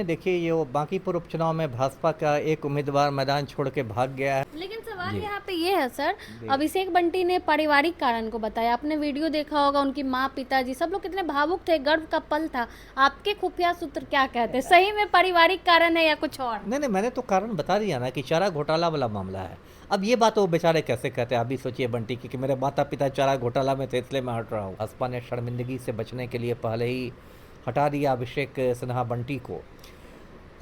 देखिए, ये वो बांकीपुर उपचुनाव में भाजपा का एक उम्मीदवार मैदान छोड़ के भाग गया है। लेकिन सवाल जी। यहाँ पे ये है सर, जी। अभिषेक बंटी ने पारिवारिक कारण को बताया। आपने वीडियो देखा होगा, उनकी माँ पिताजी सब लोग कितने भावुक थे, गर्व का पल था। आपके खुफिया सूत्र क्या कहते हैं, सही में पारिवारिक कारण है या कुछ और? नहीं नहीं, मैंने तो कारण बता दिया ना कि चारा घोटाला वाला मामला है। अब ये बात वो बेचारे कैसे कहते हैं, आप भी सोचिए बंटी की कि मेरे माता पिता चारा घोटाला में थे इसलिए मैं हट रहा हूँ। भाजपा ने शर्मिंदगी से बचने के लिए पहले ही हटा दिया अभिषेक सिन्हा बंटी को।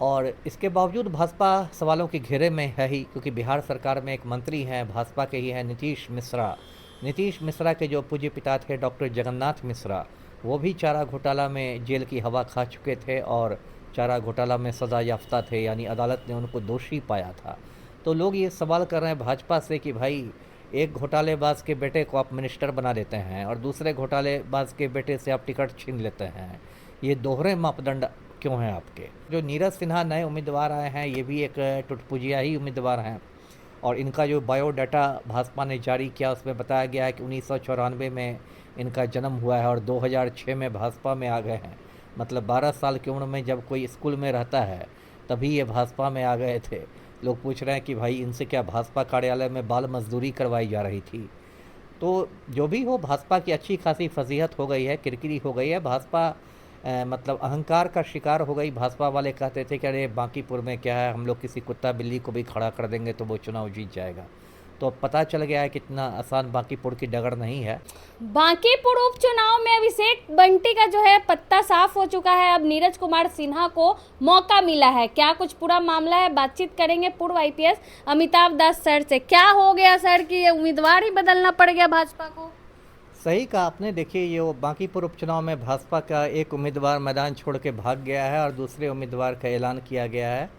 और इसके बावजूद भाजपा सवालों के घेरे में है ही, क्योंकि बिहार सरकार में एक मंत्री हैं, भाजपा के ही हैं, नीतीश मिश्रा। नीतीश मिश्रा के जो पूज्य पिता थे डॉक्टर जगन्नाथ मिश्रा, वो भी चारा घोटाला में जेल की हवा खा चुके थे और चारा घोटाला में सज़ा याफ्ता थे, यानी अदालत ने उनको दोषी पाया था। तो लोग ये सवाल कर रहे हैं भाजपा से कि भाई, एक घोटालेबाज के बेटे को आप मिनिस्टर बना देते हैं और दूसरे घोटालेबाज के बेटे से आप टिकट छीन लेते हैं। ये दोहरे मापदंड क्यों हैं आपके? जो नीरज सिन्हा नए उम्मीदवार आए हैं, ये भी एक टुटपुजिया ही उम्मीदवार हैं। और इनका जो बायोडाटा भाजपा ने जारी किया उसमें बताया गया है कि 1994 में इनका जन्म हुआ है और 2006 में भाजपा में आ गए हैं। मतलब 12 साल की उम्र में जब कोई स्कूल में रहता है तभी ये भाजपा में आ गए थे। लोग पूछ रहे हैं कि भाई, इनसे क्या भाजपा कार्यालय में बाल मजदूरी करवाई जा रही थी? तो जो भी हो, भाजपा की अच्छी खासी फजीहत हो गई है, किरकिरी हो गई है। भाजपा मतलब अहंकार का शिकार हो गई। भाजपा वाले कहते थे कि अरे बांकीपुर में क्या है, हम लोग किसी कुत्ता बिल्ली को भी खड़ा कर देंगे तो वो चुनाव जीत जाएगा। तो अब पता चल गया है कि इतना आसान बांकीपुर की डगर नहीं है। बांकीपुर उपचुनाव में अभिषेक बंटी का जो है पत्ता साफ हो चुका है। अब नीरज कुमार सिन्हा को मौका मिला है। क्या कुछ पूरा मामला है, बातचीत करेंगे पूर्व आईपीएस अमिताभ दास सर से। क्या हो गया सर कि ये उम्मीदवार ही बदलना पड़ गया भाजपा को? सही कहा आपने। देखिए, ये वो बांकीपुर उपचुनाव में भाजपा का एक उम्मीदवार मैदान छोड़ के भाग गया है और दूसरे उम्मीदवार का ऐलान किया गया है।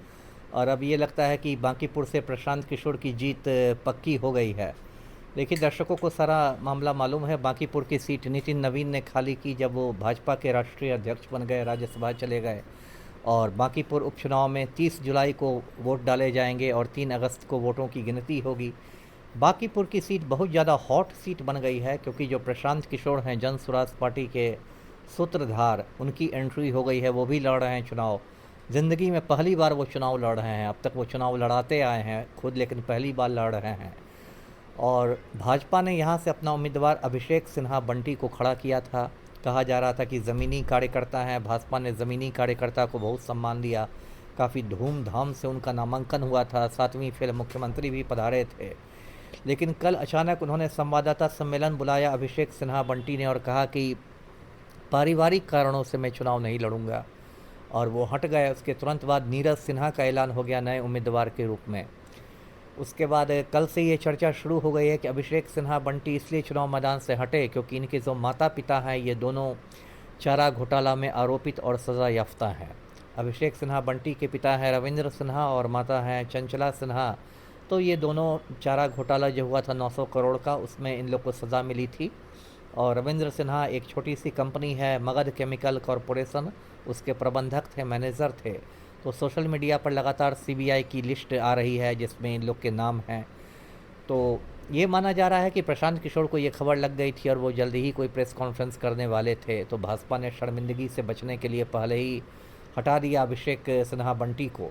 और अब ये लगता है कि बांकीपुर से प्रशांत किशोर की जीत पक्की हो गई है। देखिए, दर्शकों को सारा मामला मालूम है। बांकीपुर की सीट नितिन नवीन ने खाली की जब वो भाजपा के राष्ट्रीय अध्यक्ष बन गए, राज्यसभा चले गए। और बांकीपुर उपचुनाव में 30 जुलाई को वोट डाले जाएंगे और 3 अगस्त को वोटों की गिनती होगी। बांकीपुर की सीट बहुत ज़्यादा हॉट सीट बन गई है, क्योंकि जो प्रशांत किशोर हैं, जन स्वराज पार्टी के सूत्रधार, उनकी एंट्री हो गई है। वो भी लड़ रहे हैं चुनाव। ज़िंदगी में पहली बार वो चुनाव लड़ रहे हैं। अब तक वो चुनाव लड़ाते आए हैं खुद, लेकिन पहली बार लड़ रहे हैं। और भाजपा ने यहाँ से अपना उम्मीदवार अभिषेक सिन्हा बंटी को खड़ा किया था। कहा जा रहा था कि ज़मीनी कार्यकर्ता हैं। भाजपा ने ज़मीनी कार्यकर्ता को बहुत सम्मान दिया, काफ़ी धूमधाम से उनका नामांकन हुआ था। 7वीं फेल मुख्यमंत्री भी पधारे थे। लेकिन कल अचानक उन्होंने संवाददाता सम्मेलन बुलाया अभिषेक सिन्हा बंटी ने और कहा कि पारिवारिक कारणों से मैं चुनाव नहीं लड़ूंगा, और वो हट गए। उसके तुरंत बाद नीरज सिन्हा का ऐलान हो गया नए उम्मीदवार के रूप में। उसके बाद कल से ये चर्चा शुरू हो गई है कि अभिषेक सिन्हा बंटी इसलिए चुनाव मैदान से हटे क्योंकि इनके जो माता पिता हैं, ये दोनों चारा घोटाला में आरोपित और सज़ा याफ्ता हैं। अभिषेक सिन्हा बंटी के पिता हैं रविंद्र सिन्हा और माता हैं चंचला सिन्हा। तो ये दोनों चारा घोटाला जो हुआ था 900 करोड़ का, उसमें इन लोग को सज़ा मिली थी। और रविंद्र सिन्हा एक छोटी सी कंपनी है मगध केमिकल कॉरपोरेशन, उसके प्रबंधक थे, मैनेजर थे। तो सोशल मीडिया पर लगातार सीबीआई की लिस्ट आ रही है जिसमें इन लोग के नाम हैं। तो ये माना जा रहा है कि प्रशांत किशोर को ये खबर लग गई थी और वो जल्दी ही कोई प्रेस कॉन्फ्रेंस करने वाले थे। तो भाजपा ने शर्मिंदगी से बचने के लिए पहले ही हटा दिया अभिषेक सिन्हा बंटी को।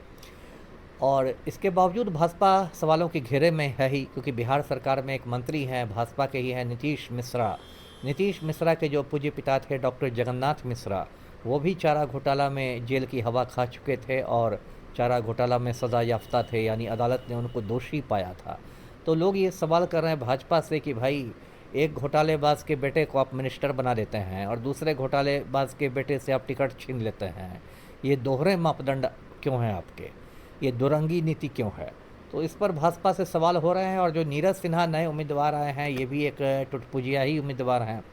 और इसके बावजूद भाजपा सवालों के घेरे में है ही, क्योंकि बिहार सरकार में एक मंत्री हैं, भाजपा के ही हैं, नीतीश मिश्रा। नीतीश मिश्रा के जो पूज्य पिता थे डॉक्टर जगन्नाथ मिश्रा, वो भी चारा घोटाला में जेल की हवा खा चुके थे और चारा घोटाला में सज़ा याफ्ता थे, यानी अदालत ने उनको दोषी पाया था। तो लोग ये सवाल कर रहे हैं भाजपा से कि भाई, एक घोटालेबाज के बेटे को आप मिनिस्टर बना देते हैं और दूसरे घोटालेबाज के बेटे से आप टिकट छीन लेते हैं। ये दोहरे मापदंड क्यों हैं आपके? ये दुरंगी नीति क्यों है? तो इस पर भाजपा से सवाल हो रहे हैं। और जो नीरज सिन्हा नए उम्मीदवार आए हैं, ये भी एक टुटपुजिया ही उम्मीदवार हैं।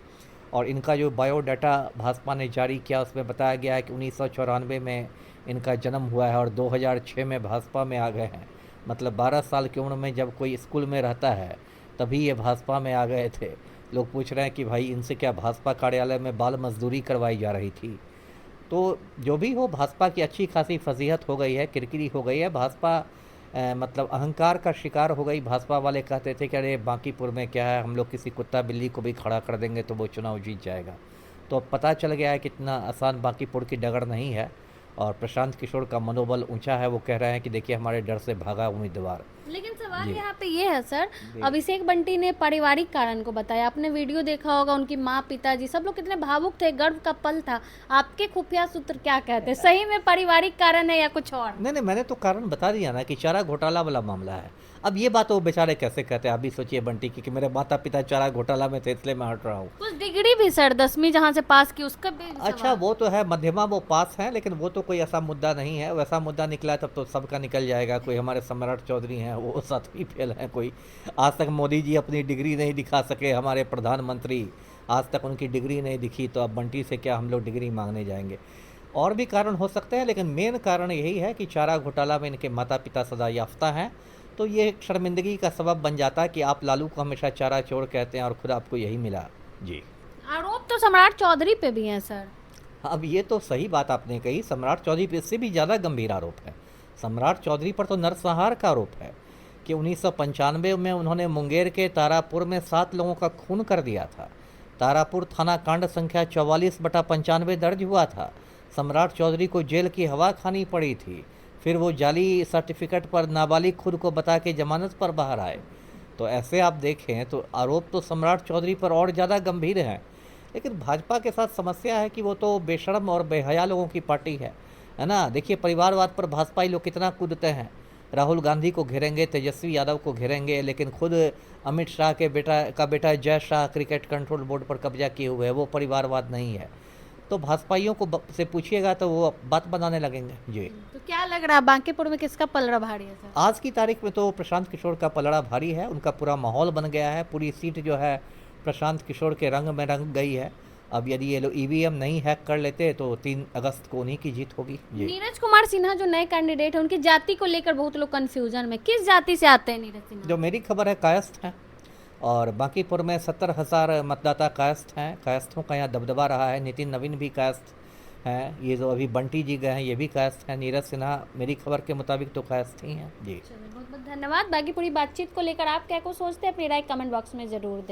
और इनका जो बायोडाटा भाजपा ने जारी किया उसमें बताया गया है कि 1994 में इनका जन्म हुआ है और 2006 में भाजपा में आ गए हैं। मतलब 12 साल की उम्र में जब कोई स्कूल में रहता है तभी ये भाजपा में आ गए थे। लोग पूछ रहे हैं कि भाई, इनसे क्या भाजपा कार्यालय में बाल मजदूरी करवाई जा रही थी? तो जो भी हो, भाजपा की अच्छी खासी फजीहत हो गई है, किरकिरी हो गई है। भाजपा मतलब अहंकार का शिकार हो गई। भाजपा वाले कहते थे कि अरे बांकीपुर में क्या है, हम लोग किसी कुत्ता बिल्ली को भी खड़ा कर देंगे तो वो चुनाव जीत जाएगा। तो अब पता चल गया है कि इतना आसान बांकीपुर की डगर नहीं है। तो और प्रशांत किशोर का मनोबल ऊंचा है। वो कह रहे हैं कि देखिए हमारे डर से भागा उम्मीदवार। लेकिन सवाल जी। यहाँ पे ये है सर, जी। अभिषेक बंटी ने पारिवारिक कारण को बताया। आपने वीडियो देखा होगा, उनकी माँ पिताजी सब लोग कितने भावुक थे, गर्व का पल था। आपके खुफिया सूत्र क्या कहते हैं, सही में पारिवारिक कारण है या कुछ और? नहीं, मैंने तो कारण बता दिया ना कि चारा घोटाला वाला मामला है। अब ये बात वो बेचारे कैसे कहते हैं, आप भी सोचिए बंटी की कि मेरे माता पिता चारा घोटाला में थे इसलिए मैं हट रहा हूँ। कुछ डिग्री भी सर 10वीं जहाँ से पास की उसका भी अच्छा, सवाल। वो तो है, मध्यमा वो पास हैं, लेकिन वो तो कोई ऐसा मुद्दा नहीं है। वैसा मुद्दा निकला तब तो सबका निकल जाएगा। कोई हमारे सम्राट चौधरी हैं, वो 7वीं फेल हैं। कोई आज तक मोदी जी अपनी डिग्री नहीं दिखा सके, हमारे प्रधानमंत्री आज तक उनकी डिग्री नहीं दिखी, तो अब बंटी से क्या हम लोग डिग्री मांगने जाएंगे। और भी कारण हो सकते हैं, लेकिन मेन कारण यही है कि चारा घोटाला में इनके माता पिता सदा याफ्ता हैं। तो ये एक शर्मिंदगी का सबब बन जाता है कि आप लालू को हमेशा चारा चोर कहते हैं और खुद आपको यही मिला। जी। आरोप तो सम्राट चौधरी पे भी है सर। अब ये तो सही बात आपने कही, सम्राट चौधरी पे इससे भी ज़्यादा गंभीर आरोप है। सम्राट चौधरी पर तो नरसंहार का आरोप है कि 1995 में उन्होंने मुंगेर के तारापुर में 7 लोगों का खून कर दिया था। तारापुर थाना कांड संख्या 44/95 दर्ज हुआ था। सम्राट चौधरी को जेल की हवा खानी पड़ी थी। फिर वो जाली सर्टिफिकेट पर नाबालिग खुद को बता के जमानत पर बाहर आए। तो ऐसे आप देखें तो आरोप तो सम्राट चौधरी पर और ज़्यादा गंभीर हैं। लेकिन भाजपा के साथ समस्या है कि वो तो बेशर्म और बेहया लोगों की पार्टी है ना। देखिए परिवारवाद पर भाजपाई लोग कितना कूदते हैं। राहुल गांधी को घेरेंगे, तेजस्वी यादव को घेरेंगे, लेकिन खुद अमित शाह के बेटा Jay Shah cricket control board पर कब्जा किए हुए है। वो परिवारवाद नहीं है। तो भाजपाइयों को से पूछिएगा तो वो बात बनाने लगेंगे। जी। तो क्या लग रहा है बांकीपुर में किसका पलड़ा भारी है सर? आज की तारीख में तो प्रशांत किशोर का पलड़ा भारी है। उनका पूरा माहौल बन गया है। पूरी सीट जो है प्रशांत किशोर के रंग में रंग गई है। अब यदि ये लोग ईवीएम नहीं हैक कर लेते तो 3 अगस्त को उन्हीं की जीत होगी। जी। नीरज कुमार सिन्हा जो नए कैंडिडेट है, उनकी जाति को लेकर बहुत लोग कंफ्यूजन में, किस जाति से आते हैं नीरज सिन्हा? जो मेरी खबर है कायस्थ हैं, और बांकीपुर में 70,000 मतदाता कायस्थ हैं। कायस्थों का यहाँ दबदबा रहा है। नितिन नवीन भी कायस्थ हैं। ये जो अभी बंटी जी गए हैं ये भी कायस्थ हैं। नीरज सिन्हा मेरी खबर के मुताबिक तो कायस्थ ही हैं। जी। चलिए, बहुत बहुत धन्यवाद। बाकी पूरी बातचीत को लेकर आप क्या को सोचते हैं, अपनी राय कमेंट बॉक्स में जरूर दें।